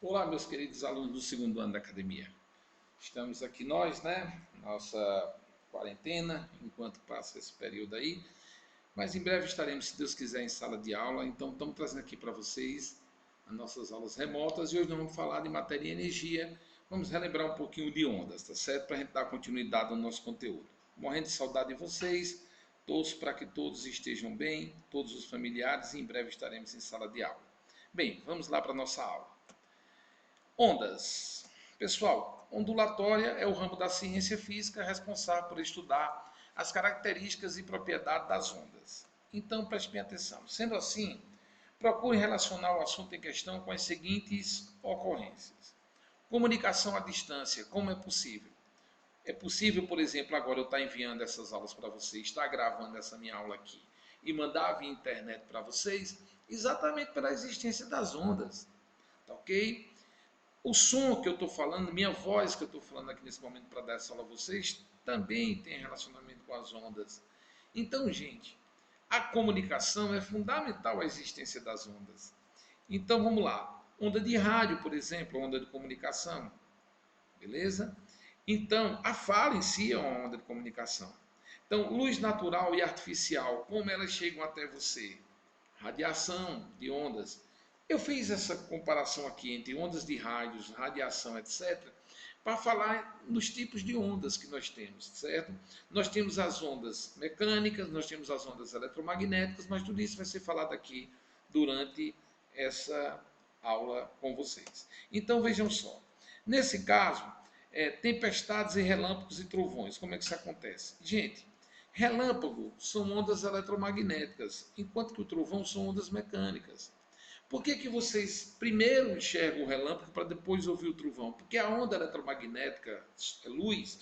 Olá, meus queridos alunos do segundo ano da academia. Estamos aqui nós, né? Nossa quarentena, enquanto passa esse período aí. Mas em breve estaremos, se Deus quiser, em sala de aula. Então, estamos trazendo aqui para vocês as nossas aulas remotas. E hoje nós vamos falar de matéria e energia. Vamos relembrar um pouquinho de ondas, tá certo? Para a gente dar continuidade ao nosso conteúdo. Morrendo de saudade de vocês. Torço para que todos estejam bem, todos os familiares. E em breve estaremos em sala de aula. Bem, vamos lá para a nossa aula. Ondas. Pessoal, ondulatória é o ramo da ciência física responsável por estudar as características e propriedades das ondas. Então, preste bem atenção. Sendo assim, procure relacionar o assunto em questão com as seguintes ocorrências. Comunicação à distância, como é possível? É possível, por exemplo, agora eu estar enviando essas aulas para vocês, estar gravando essa minha aula aqui e mandar via internet para vocês, exatamente pela existência das ondas, tá ok? O som que eu estou falando, minha voz que eu estou falando aqui nesse momento para dar essa aula a vocês, também tem relacionamento com as ondas. Então, gente, a comunicação é fundamental à existência das ondas. Então, vamos lá. Onda de rádio, por exemplo, onda de comunicação. Beleza? Então, a fala em si é uma onda de comunicação. Então, luz natural e artificial, como elas chegam até você? Radiação de ondas. Eu fiz essa comparação aqui entre ondas de rádios, radiação, etc., para falar nos tipos de ondas que nós temos, certo? Nós temos as ondas mecânicas, nós temos as ondas eletromagnéticas, mas tudo isso vai ser falado aqui durante essa aula com vocês. Então vejam só, nesse caso, tempestades e relâmpagos e trovões, como é que isso acontece? Gente, relâmpago são ondas eletromagnéticas, enquanto que o trovão são ondas mecânicas. Por que vocês primeiro enxergam o relâmpago para depois ouvir o trovão? Porque a onda eletromagnética, luz,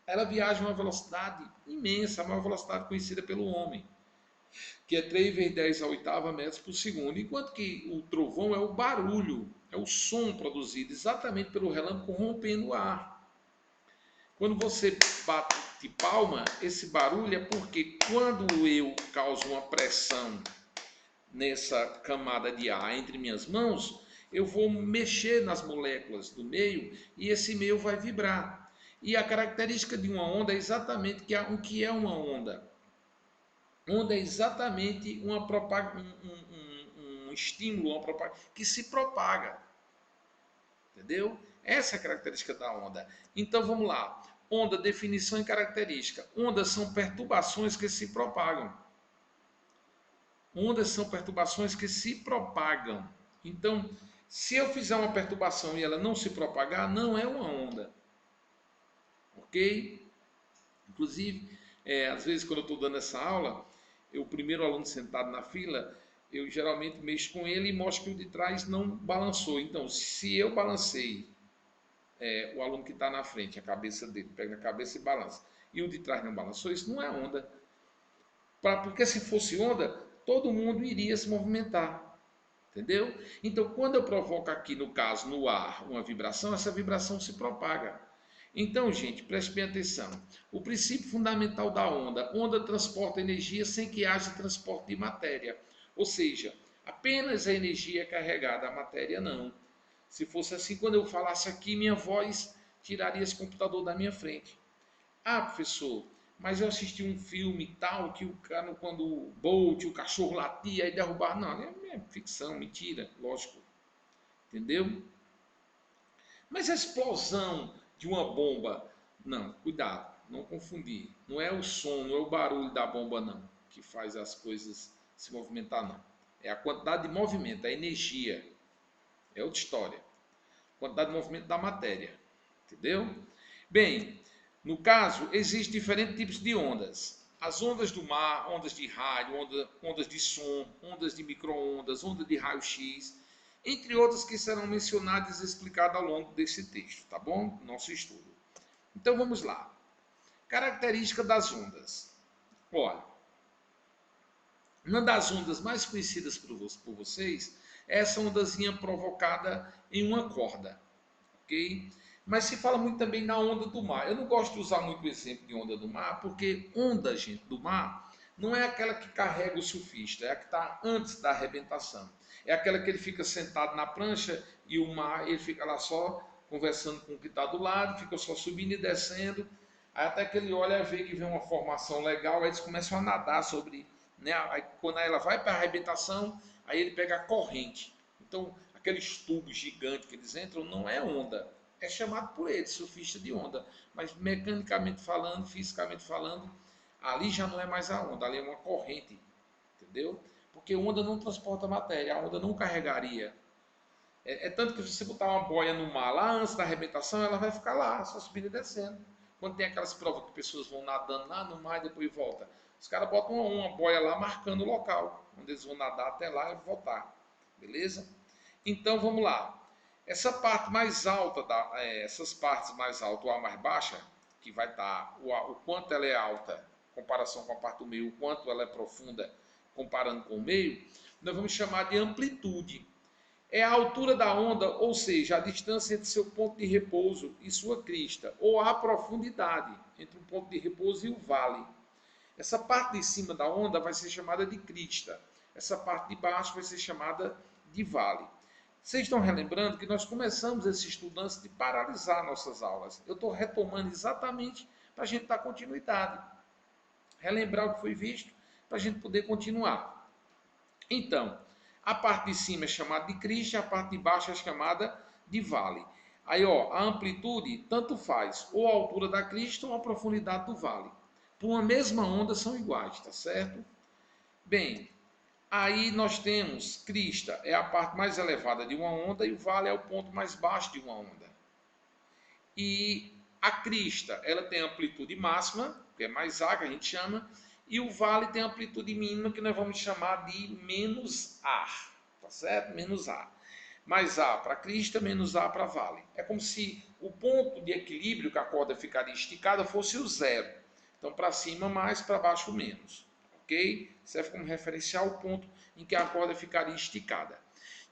ela viaja a uma velocidade imensa, a maior velocidade conhecida pelo homem, que é 3 vezes 10 a oitava metros por segundo, enquanto que o trovão é o barulho, é o som produzido exatamente pelo relâmpago rompendo o ar. Quando você bate de palma, esse barulho é porque quando eu causo uma pressão nessa camada de ar entre minhas mãos, eu vou mexer nas moléculas do meio e esse meio vai vibrar. E a característica de uma onda é exatamente o que é uma onda. Onda é exatamente um estímulo, uma que se propaga. Entendeu? Essa é a característica da onda. Então vamos lá. Onda, definição e característica. Ondas são perturbações que se propagam. Ondas são perturbações que se propagam. Então, se eu fizer uma perturbação e ela não se propagar, não é uma onda. Ok? Inclusive, às vezes quando eu estou dando essa aula, o primeiro aluno sentado na fila, eu geralmente mexo com ele e mostro que o de trás não balançou. Então, se eu balancei o aluno que está na frente, a cabeça dele, pega a cabeça e balança, e o de trás não balançou, isso não é onda. Porque se fosse onda, todo mundo iria se movimentar. Entendeu? Então, quando eu provoco aqui, no caso, no ar, uma vibração, essa vibração se propaga. Então, gente, preste bem atenção. O princípio fundamental da onda: onda transporta energia sem que haja transporte de matéria. Ou seja, apenas a energia é carregada, a matéria não. Se fosse assim, quando eu falasse aqui, minha voz tiraria esse computador da minha frente. Ah, professor, mas eu assisti um filme tal que o cara, quando o Bolt, o cachorro latia e derrubava. Não, é ficção, mentira, lógico. Entendeu? Mas a explosão de uma bomba, não, cuidado, não confundir. Não é o som, não é o barulho da bomba, não, que faz as coisas se movimentar, não. É a quantidade de movimento, a energia. É outra história. Quantidade de movimento da matéria. Entendeu? Bem, no caso, existem diferentes tipos de ondas. As ondas do mar, ondas de rádio, ondas de som, ondas de micro-ondas, ondas de raio-x, entre outras que serão mencionadas e explicadas ao longo desse texto, tá bom? Nosso estudo. Então vamos lá. Característica das ondas. Olha, uma das ondas mais conhecidas por vocês é essa ondazinha provocada em uma corda, ok? Mas se fala muito também na onda do mar. Eu não gosto de usar muito o exemplo de onda do mar, porque onda, gente, do mar, não é aquela que carrega o surfista, é a que está antes da arrebentação. É aquela que ele fica sentado na prancha e o mar, ele fica lá só conversando com o que está do lado, fica só subindo e descendo. Aí até que ele olha e vê que vem uma formação legal, aí eles começam a nadar sobre, né? Aí, quando ela vai para a arrebentação, aí ele pega a corrente. Então, aqueles tubos gigantes que eles entram não é onda, é chamado por eles, surfista de onda. Mas mecanicamente falando, fisicamente falando, ali já não é mais a onda, ali é uma corrente, entendeu? Porque onda não transporta matéria, a onda não carregaria. É tanto que se você botar uma boia no mar lá antes da arrebentação, ela vai ficar lá, só subindo e descendo. Quando tem aquelas provas que pessoas vão nadando lá no mar e depois volta, os caras botam uma boia lá marcando o local, onde eles vão nadar até lá e voltar. Beleza? Então vamos lá. Essa parte mais alta, essas partes mais altas ou a mais baixa, que vai estar o quanto ela é alta em comparação com a parte do meio, o quanto ela é profunda comparando com o meio, nós vamos chamar de amplitude. É a altura da onda, ou seja, a distância entre seu ponto de repouso e sua crista, ou a profundidade entre o ponto de repouso e o vale. Essa parte de cima da onda vai ser chamada de crista. Essa parte de baixo vai ser chamada de vale. Vocês estão relembrando que nós começamos esse estudo antes de paralisar nossas aulas. Eu estou retomando exatamente para a gente dar continuidade. Relembrar o que foi visto para a gente poder continuar. Então, a parte de cima é chamada de crista, a parte de baixo é chamada de vale. Aí, ó, a amplitude tanto faz ou a altura da crista ou a profundidade do vale. Por uma mesma onda são iguais, tá certo? Bem, aí nós temos crista, é a parte mais elevada de uma onda e o vale é o ponto mais baixo de uma onda. E a crista, ela tem amplitude máxima, que é mais A, que a gente chama, e o vale tem amplitude mínima, que nós vamos chamar de menos A, tá certo? Menos A. Mais A para crista, menos A para vale. É como se o ponto de equilíbrio que a corda ficaria esticada fosse o zero. Então, para cima mais, para baixo menos. Ok? Serve como referencial o ponto em que a corda ficaria esticada.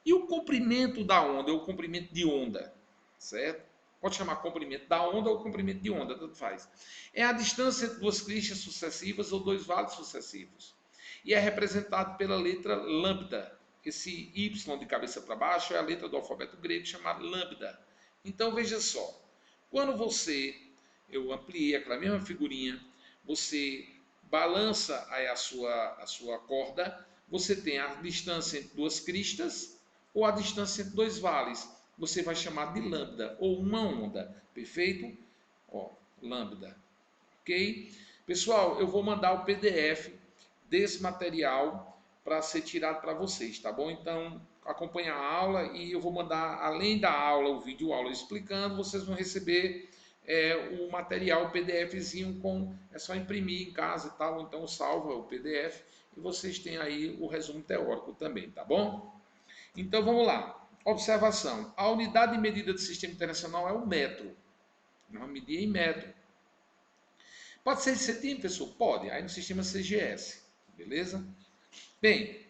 E o comprimento da onda, é o comprimento de onda, certo? Pode chamar comprimento da onda ou comprimento de onda, tanto faz. É a distância entre duas cristas sucessivas ou dois vales sucessivos. E é representado pela letra lambda. Esse Y de cabeça para baixo é a letra do alfabeto grego chamada lambda. Então veja só, quando eu ampliei aquela mesma figurinha, você balança aí a sua corda, você tem a distância entre duas cristas ou a distância entre dois vales. Você vai chamar de lambda ou uma onda, perfeito? Ó, lambda, ok? Pessoal, eu vou mandar o PDF desse material para ser tirado para vocês, tá bom? Então, acompanhe a aula e eu vou mandar, além da aula, o vídeo aula explicando, vocês vão receber o material, o PDFzinho, é só imprimir em casa e tal, então salva o PDF e vocês têm aí o resumo teórico também, tá bom? Então, vamos lá. Observação. A unidade de medida do sistema internacional é o metro. Nós vamos medir em metro. Pode ser de centímetro, pessoal? Pode. Aí no sistema CGS. Beleza? Bem,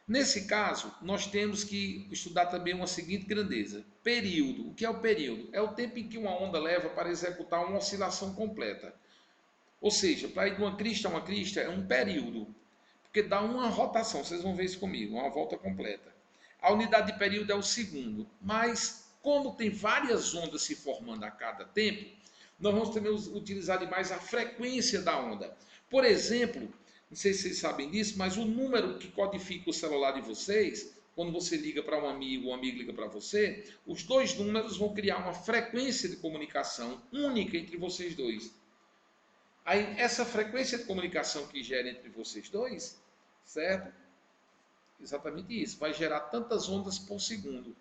nesse caso, nós temos que estudar também uma seguinte grandeza. Período. O que é o período? É o tempo em que uma onda leva para executar uma oscilação completa. Ou seja, para ir de uma crista a uma crista é um período. Porque dá uma rotação. Vocês vão ver isso comigo. Uma volta completa. A unidade de período é o segundo. Mas, como tem várias ondas se formando a cada tempo, nós vamos também utilizar demais a frequência da onda. Por exemplo, não sei se vocês sabem disso, mas o número que codifica o celular de vocês, quando você liga para um amigo, o amigo liga para você, os dois números vão criar uma frequência de comunicação única entre vocês dois. Aí, essa frequência de comunicação que gera entre vocês dois, certo? Exatamente isso, vai gerar tantas ondas por segundo.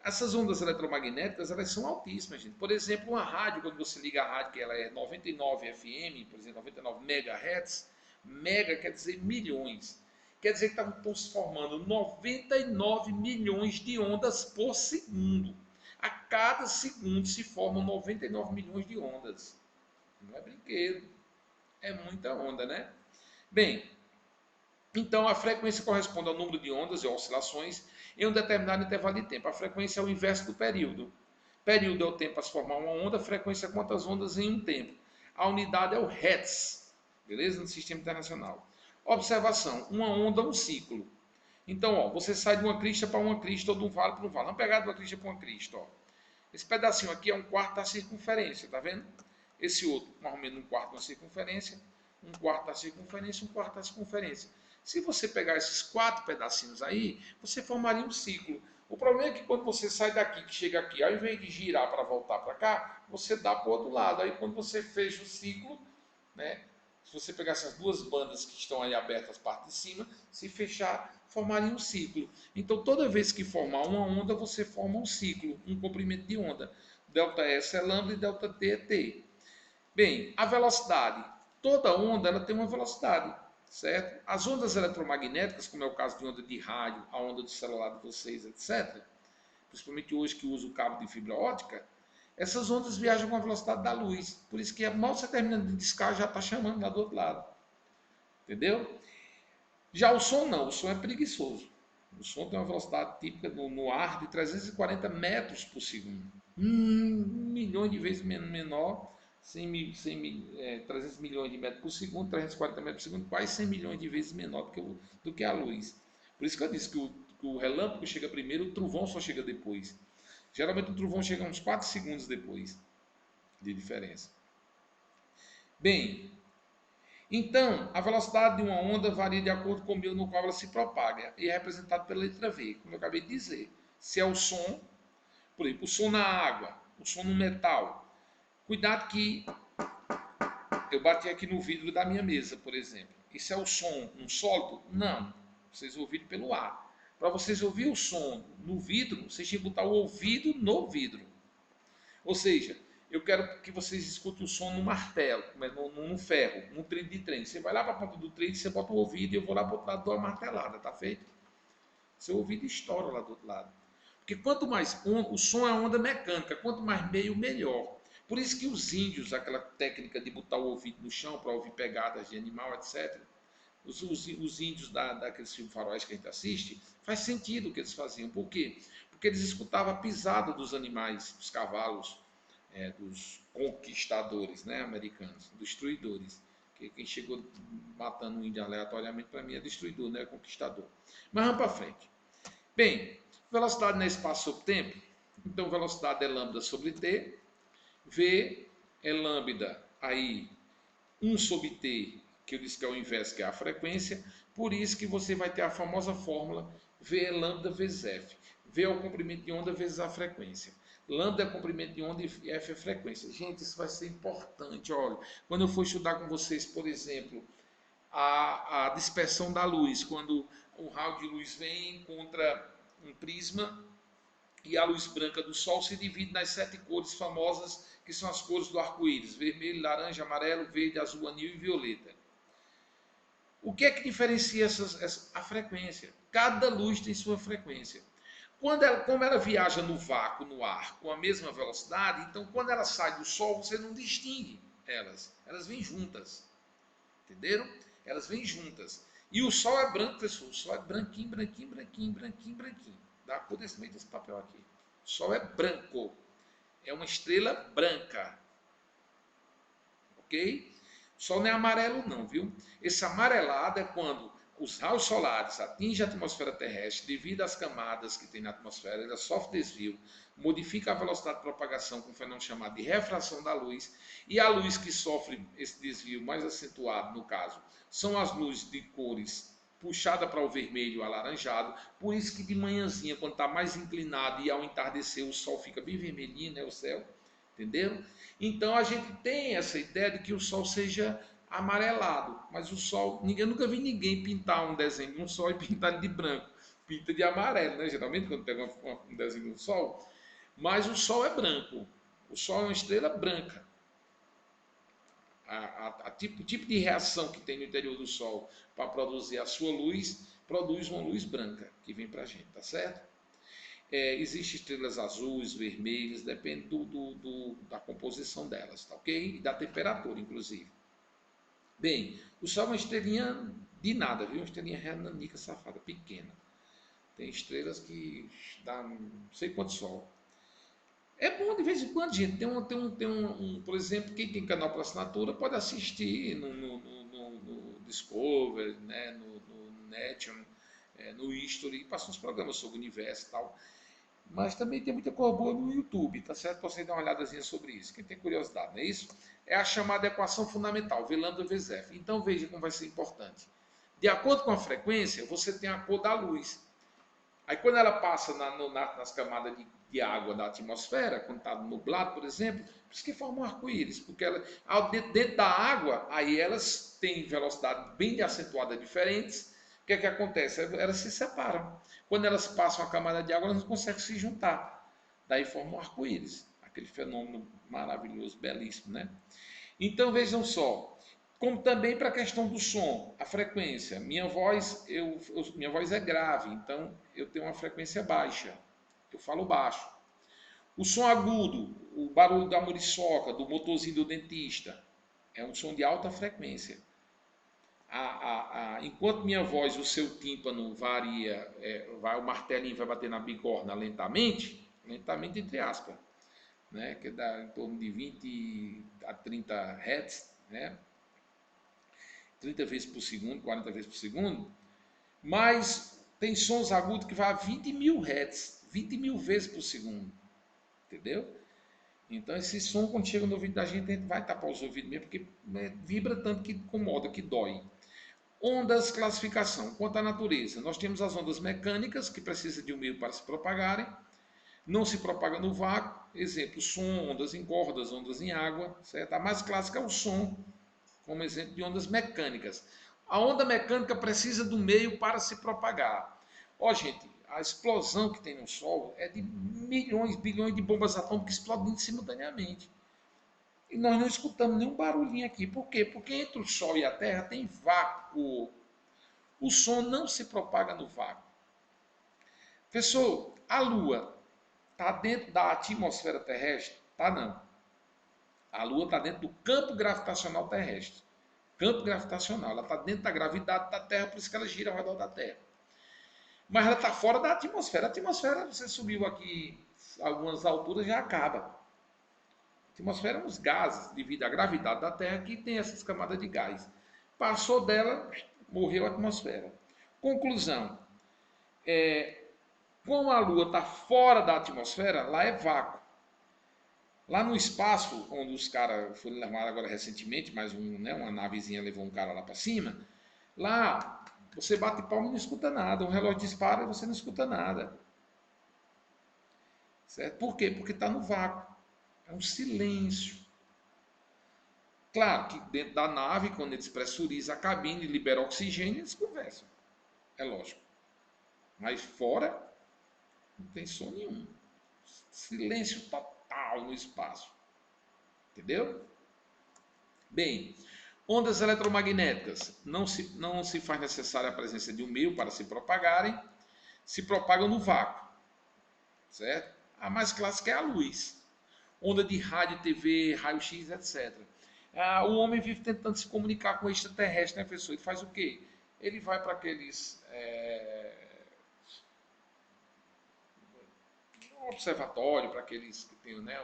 Essas ondas eletromagnéticas, elas são altíssimas, gente. Por exemplo, uma rádio, quando você liga a rádio, que ela é 99 FM, por exemplo, 99 MHz, mega quer dizer milhões. Quer dizer que estão se formando 99 milhões de ondas por segundo. A cada segundo se formam 99 milhões de ondas. Não é brinquedo. É muita onda, né? Bem, então, a frequência corresponde ao número de ondas e oscilações em um determinado intervalo de tempo. A frequência é o inverso do período. Período é o tempo para se formar uma onda, frequência é quantas ondas em um tempo. A unidade é o Hertz, beleza? No sistema internacional. Observação, uma onda é um ciclo. Então, ó, você sai de uma crista para uma crista ou de um vale para um vale. Vamos pegar de uma crista para uma crista, ó. Esse pedacinho aqui é um quarto da circunferência, tá vendo? Esse outro, mais ou menos um quarto da circunferência, um quarto da circunferência, um quarto da circunferência. Se você pegar esses 4 pedacinhos aí, você formaria um ciclo. O problema é que quando você sai daqui, que chega aqui, ao invés de girar para voltar para cá, você dá para o outro lado. Aí quando você fecha o ciclo, né? Se você pegar essas duas bandas que estão aí abertas, parte de cima, se fechar, formaria um ciclo. Então, toda vez que formar uma onda, você forma um ciclo, um comprimento de onda. ΔS é lambda e ΔT é T. Bem, a velocidade. Toda onda ela tem uma velocidade, certo? As ondas eletromagnéticas, como é o caso de onda de rádio, a onda do celular de vocês, etc., principalmente hoje que usa o cabo de fibra ótica, essas ondas viajam com a velocidade da luz. Por isso que mal você terminando de discar, já está chamando lá do outro lado. Entendeu? Já o som não, o som é preguiçoso. O som tem uma velocidade típica no ar de 340 metros por segundo. 1 milhão de vezes menor, 300 milhões de metros por segundo, 340 metros por segundo, quase 100 milhões de vezes menor do que a luz. Por isso que eu disse que o relâmpago chega primeiro, o trovão só chega depois. Geralmente o trovão chega uns 4 segundos depois de diferença. Bem, então, a velocidade de uma onda varia de acordo com o meio no qual ela se propaga e é representado pela letra V, como eu acabei de dizer. Se é o som, por exemplo, o som na água, o som no metal. Cuidado que eu bati aqui no vidro da minha mesa, por exemplo. Isso é o som no sólido? Não. Vocês ouviram pelo ar. Para vocês ouvir o som no vidro, vocês têm que botar o ouvido no vidro. Ou seja, eu quero que vocês escutem o som no martelo, no ferro, no trilho de trem. Você vai lá para a ponta do trilho, você bota o ouvido e eu vou lá para o outro lado, dou uma martelada, tá feito? Seu ouvido estoura lá do outro lado. Porque quanto mais o som é onda mecânica, quanto mais meio, melhor. Por isso que os índios, aquela técnica de botar o ouvido no chão para ouvir pegadas de animal, etc. Os índios daqueles filmes faróis que a gente assiste, faz sentido o que eles faziam. Por quê? Porque eles escutavam a pisada dos animais, dos cavalos, dos conquistadores, né, americanos, destruidores. Que quem chegou matando um índio aleatoriamente, para mim, é destruidor, não é conquistador. Mas vamos para frente. Bem, velocidade não é espaço sobre tempo. Então, velocidade é lambda sobre t. V é lambda, aí 1 sobre t, que eu disse que é o inverso, que é a frequência. Por isso que você vai ter a famosa fórmula V é lambda vezes F. V é o comprimento de onda vezes a frequência. Lambda é o comprimento de onda e F é a frequência. Gente, isso vai ser importante. Olha, quando eu for estudar com vocês, por exemplo, a dispersão da luz, quando um raio de luz vem contra um prisma e a luz branca do Sol se divide nas 7 cores famosas, que são as cores do arco-íris: vermelho, laranja, amarelo, verde, azul, anil e violeta. O que é que diferencia a frequência? Cada luz tem sua frequência. Como ela viaja no vácuo, no ar, com a mesma velocidade, então quando ela sai do Sol, você não distingue elas. Elas vêm juntas. Entenderam? Elas vêm juntas. E o Sol é branco, pessoal. O Sol é branquinho, branquinho, branquinho, branquinho, branquinho. Dá a cor desse meio desse papel aqui. O Sol é branco. É uma estrela branca. Ok? O Sol não é amarelo não, viu? Esse amarelado é quando os raios solares atingem a atmosfera terrestre, devido às camadas que tem na atmosfera, ela sofre desvio, modifica a velocidade de propagação com um fenômeno chamado de refração da luz, e a luz que sofre esse desvio mais acentuado, no caso, são as luzes de cores puxada para o vermelho alaranjado, por isso que de manhãzinha, quando está mais inclinado e ao entardecer o sol fica bem vermelhinho, né, o céu, entenderam? Então a gente tem essa ideia de que o sol seja amarelado, mas o sol, nunca vi ninguém pintar um desenho de um sol e pintar ele de branco, pinta de amarelo, né? Geralmente quando pega um desenho do sol, mas o sol é branco, o sol é uma estrela branca. O tipo de reação que tem no interior do Sol para produzir a sua luz, produz uma luz branca que vem para a gente, tá certo? Existem estrelas azuis, vermelhas, depende da composição delas, tá ok? E da temperatura, inclusive. Bem, o Sol é uma estrelinha de nada, viu? Uma estrelinha renanica safada, pequena. Tem estrelas que dá não sei quanto Sol. É bom de vez em quando, gente. Por exemplo, quem tem canal para assinatura pode assistir no Discovery, né, no National, no History, passa uns programas sobre o universo e tal. Mas também tem muita coisa boa no YouTube, tá certo? Pra você dar uma olhadazinha sobre isso. Quem tem curiosidade, não é isso? É a chamada equação fundamental, V lambda vezes F. Então veja como vai ser importante. De acordo com a frequência, você tem a cor da luz. Aí quando ela passa nas camadas de água da atmosfera, quando está nublado, por exemplo, por isso que forma um arco-íris, porque dentro da água, aí elas têm velocidade bem acentuada diferentes. O que é que acontece? Elas se separam. Quando elas passam a camada de água, elas não conseguem se juntar. Daí forma um arco-íris, aquele fenômeno maravilhoso, belíssimo, né? Então vejam só, como também para a questão do som, a frequência. Minha voz é grave, então eu tenho uma frequência baixa. Eu falo baixo. O som agudo, o barulho da muriçoca, do motorzinho do dentista, é um som de alta frequência. Enquanto minha voz, o seu tímpano varia, o martelinho vai bater na bigorna lentamente, lentamente entre aspas, né, que dá em torno de 20 a 30 Hz, né, 30 vezes por segundo, 40 vezes por segundo, mas tem sons agudos que vai a 20 mil Hz, 20 mil vezes por segundo, entendeu? Então esse som quando chega no ouvido da gente, a gente vai tapar os ouvidos mesmo, porque vibra tanto que incomoda, que dói. Ondas, classificação. Quanto à natureza, nós temos as ondas mecânicas, que precisam de um meio para se propagarem, não se propaga no vácuo, exemplo, som, ondas em cordas, ondas em água, certo? A mais clássica é o som, como exemplo de ondas mecânicas. A onda mecânica precisa do meio para se propagar. Ó, gente, a explosão que tem no Sol é de milhões, bilhões de bombas atômicas explodindo simultaneamente. E nós não escutamos nenhum barulhinho aqui. Por quê? Porque entre o Sol e a Terra tem vácuo. O som não se propaga no vácuo. Professor, a Lua está dentro da atmosfera terrestre? Tá não. A Lua está dentro do campo gravitacional terrestre. Campo gravitacional. Ela está dentro da gravidade da Terra, por isso que ela gira ao redor da Terra. Mas ela está fora da atmosfera. A atmosfera, você subiu aqui algumas alturas, já acaba. A atmosfera é uns gases, devido à gravidade da Terra, que tem essas camadas de gás. Passou dela, morreu a atmosfera. Conclusão. Como a Lua está fora da atmosfera, lá é vácuo. Lá no espaço, onde os caras foram levados agora recentemente, uma navezinha levou um cara lá para cima, lá você bate palma e não escuta nada. Um relógio dispara e você não escuta nada. Certo? Por quê? Porque está no vácuo. É um silêncio. Claro que dentro da nave, quando eles pressurizam a cabine e liberam oxigênio, eles conversam. É lógico. Mas fora, não tem som nenhum. Silêncio total no espaço. Entendeu? Bem, ondas eletromagnéticas. Não se faz necessária a presença de um meio para se propagarem. Se propagam no vácuo. Certo? A mais clássica é a luz. Onda de rádio, TV, raio-x, etc. O homem vive tentando se comunicar com o extraterrestre, né, professor? Ele faz o quê? Ele vai para aqueles observatório, para aqueles que tem, né,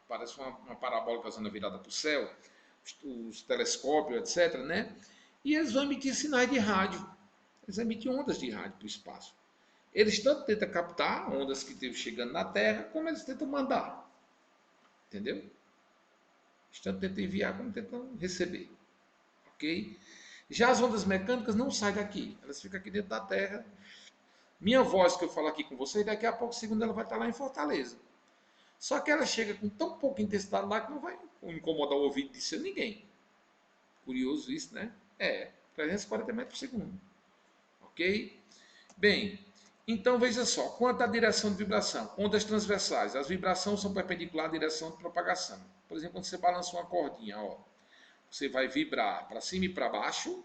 parece uma parabólica zona virada para o céu, os telescópios, etc., né? E eles vão emitir sinais de rádio. Eles emitem ondas de rádio para o espaço. Eles tanto tentam captar ondas que estão chegando na Terra, como eles tentam mandar. Entendeu? Eles tanto tentam enviar, como tentam receber. Ok? Já as ondas mecânicas não saem daqui. Elas ficam aqui dentro da Terra. Minha voz que eu falo aqui com vocês, daqui a pouco, segundo ela vai estar lá em Fortaleza. Só que ela chega com tão pouca intensidade lá que não vai incomodar o ouvido de ser ninguém. Curioso isso, né? 340 metros por segundo. Ok? Bem, então veja só. Quanto à direção de vibração, ondas transversais. As vibrações são perpendiculares à direção de propagação. Por exemplo, quando você balança uma cordinha, ó, você vai vibrar para cima e para baixo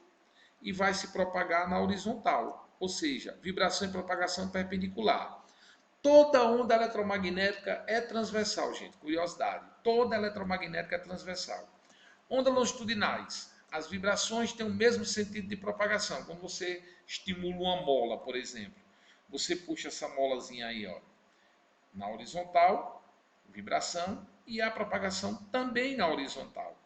e vai se propagar na horizontal. Ou seja, vibração e propagação perpendicular. Toda onda eletromagnética é transversal, gente. Curiosidade. Toda eletromagnética é transversal. Ondas longitudinais. As vibrações têm o mesmo sentido de propagação. Quando você estimula uma mola, por exemplo, você puxa essa molazinha aí, ó, na horizontal, vibração, e a propagação também na horizontal.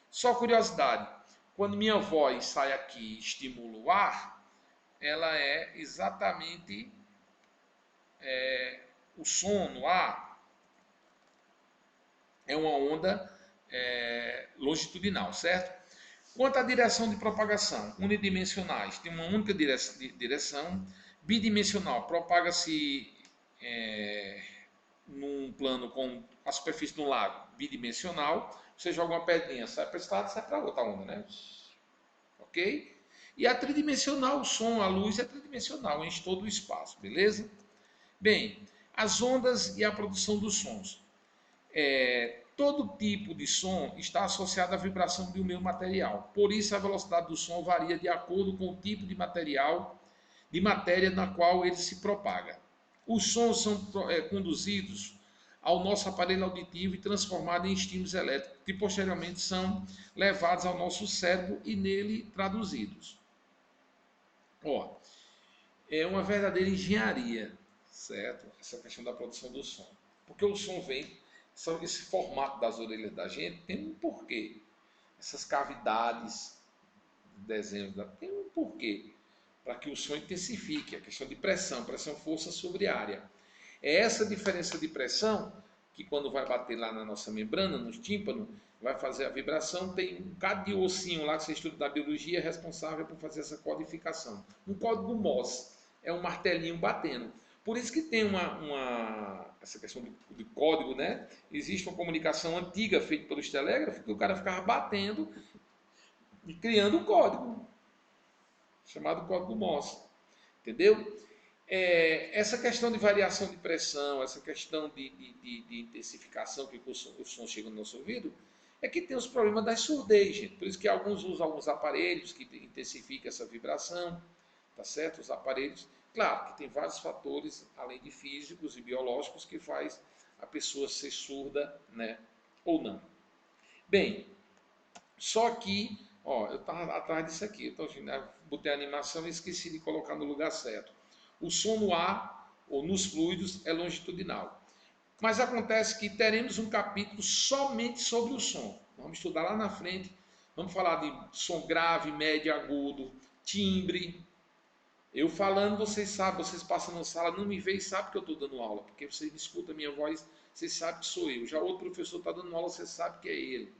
Só curiosidade. Quando minha voz sai aqui e estimula o ar, ela é exatamente o som no ar é uma onda longitudinal, certo? Quanto à direção de propagação, unidimensionais tem uma única direção, bidimensional propaga-se num plano com a superfície de um lago bidimensional, você joga uma pedrinha, sai para esse lado, sai para outra onda, né? Ok? E a tridimensional, o som, a luz é tridimensional, enche todo o espaço, beleza? Bem, as ondas e a produção dos sons. Todo tipo de som está associado à vibração de um meio material. Por isso, a velocidade do som varia de acordo com o tipo de material, de matéria na qual ele se propaga. Os sons são conduzidos ao nosso aparelho auditivo e transformados em estímulos elétricos, que posteriormente são levados ao nosso cérebro e nele traduzidos. Ó, é uma verdadeira engenharia, certo? Essa questão da produção do som. Porque o som vem, esse formato das orelhas da gente tem um porquê. Essas cavidades, desenhos, tem um porquê. Para que o som intensifique, a questão de pressão, força sobre área. É essa diferença de pressão que quando vai bater lá na nossa membrana, nos tímpanos, vai fazer a vibração, tem um bocado de ossinho lá que você estuda da biologia responsável por fazer essa codificação. Um código Morse é um martelinho batendo. Por isso que tem essa questão de código, né? Existe uma comunicação antiga feita pelos telégrafos que o cara ficava batendo e criando um código, chamado código Morse. Entendeu? Essa questão de variação de pressão, essa questão de intensificação que o som chega no nosso ouvido, é que tem os problemas da surdez, gente. Por isso que alguns usam alguns aparelhos que intensificam essa vibração, tá certo? Os aparelhos, claro que tem vários fatores, além de físicos e biológicos, que faz a pessoa ser surda, né? Ou não. Bem, só que, ó, eu estava atrás disso aqui, então, botei a animação e esqueci de colocar no lugar certo. O som no ar ou nos fluidos é longitudinal. Mas acontece que teremos um capítulo somente sobre o som. Vamos estudar lá na frente. Vamos falar de som grave, médio, agudo, timbre. Eu falando, vocês sabem, vocês passam na sala, não me veem e sabem que eu estou dando aula, porque vocês escutam a minha voz, vocês sabem que sou eu. Já outro professor está dando aula, você sabe que é ele.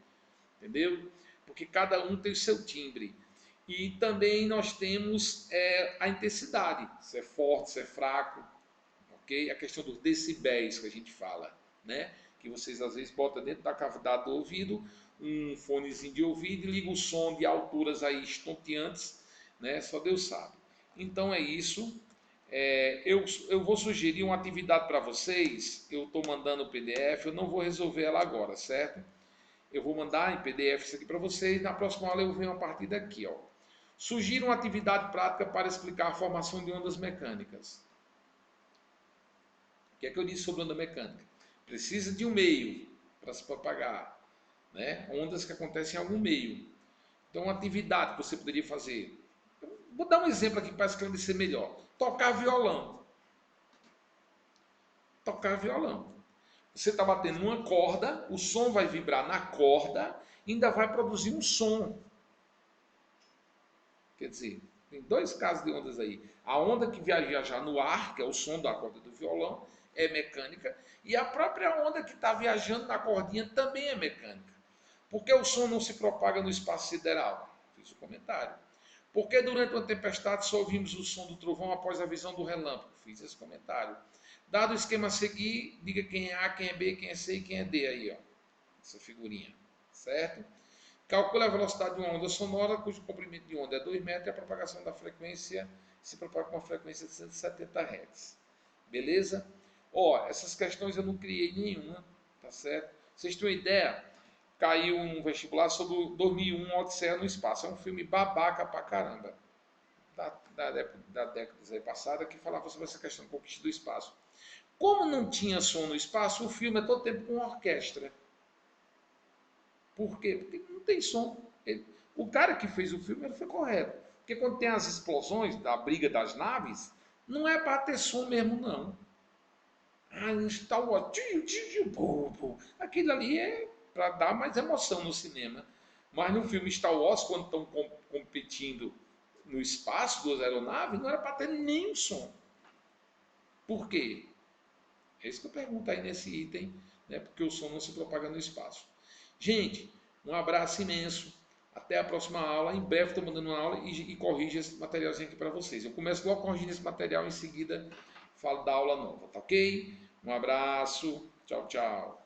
Entendeu? Porque cada um tem o seu timbre. E também nós temos a intensidade, se é forte, se é fraco, ok? A questão dos decibéis que a gente fala, né? Que vocês às vezes botam dentro da cavidade do ouvido um fonezinho de ouvido e liga o som de alturas aí estonteantes, né? Só Deus sabe. Então é isso. Eu vou sugerir uma atividade para vocês. Eu estou mandando o PDF, eu não vou resolver ela agora, certo? Eu vou mandar em PDF isso aqui para vocês. Na próxima aula eu venho a partir daqui, ó. Sugira uma atividade prática para explicar a formação de ondas mecânicas. O que é que eu disse sobre onda mecânica? Precisa de um meio para se propagar, né? Ondas que acontecem em algum meio. Então, uma atividade que você poderia fazer. Vou dar um exemplo aqui para esclarecer melhor. Tocar violão. Tocar violão. Você está batendo numa corda, o som vai vibrar na corda e ainda vai produzir um som. Quer dizer, tem dois casos de ondas aí. A onda que vai viajar no ar, que é o som da corda do violão, é mecânica. E a própria onda que está viajando na cordinha também é mecânica. Porque o som não se propaga no espaço sideral? Fiz o comentário. Porque durante uma tempestade só ouvimos o som do trovão após a visão do relâmpago? Fiz esse comentário. Dado o esquema a seguir, diga quem é A, quem é B, quem é C e quem é D aí, ó. Essa figurinha, certo? Calcule a velocidade de uma onda sonora, cujo comprimento de onda é 2 metros e a propagação da frequência se propaga com uma frequência de 170 Hz. Beleza? Ó, essas questões eu não criei nenhuma, tá certo? Vocês têm uma ideia? Caiu um vestibular sobre o 2001 Odisseia no Espaço. É um filme babaca pra caramba. Da década aí passada, que falava sobre essa questão da conquista do espaço. Como não tinha som no espaço, o filme é todo tempo com orquestra. Por quê? Porque não tem som. O cara que fez o filme ele foi correto. Porque quando tem as explosões da briga das naves, não é para ter som mesmo, não. Ah, no Star Wars, aquilo ali é para dar mais emoção no cinema. Mas no filme Star Wars, quando estão competindo no espaço das aeronaves, não era para ter nenhum som. Por quê? É isso que eu pergunto aí nesse item, né? Porque o som não se propaga no espaço. Gente, um abraço imenso. Até a próxima aula. Em breve estou mandando uma aula e corrijo esse materialzinho aqui para vocês. Eu começo logo corrigindo esse material, em seguida falo da aula nova, tá ok? Um abraço. Tchau, tchau.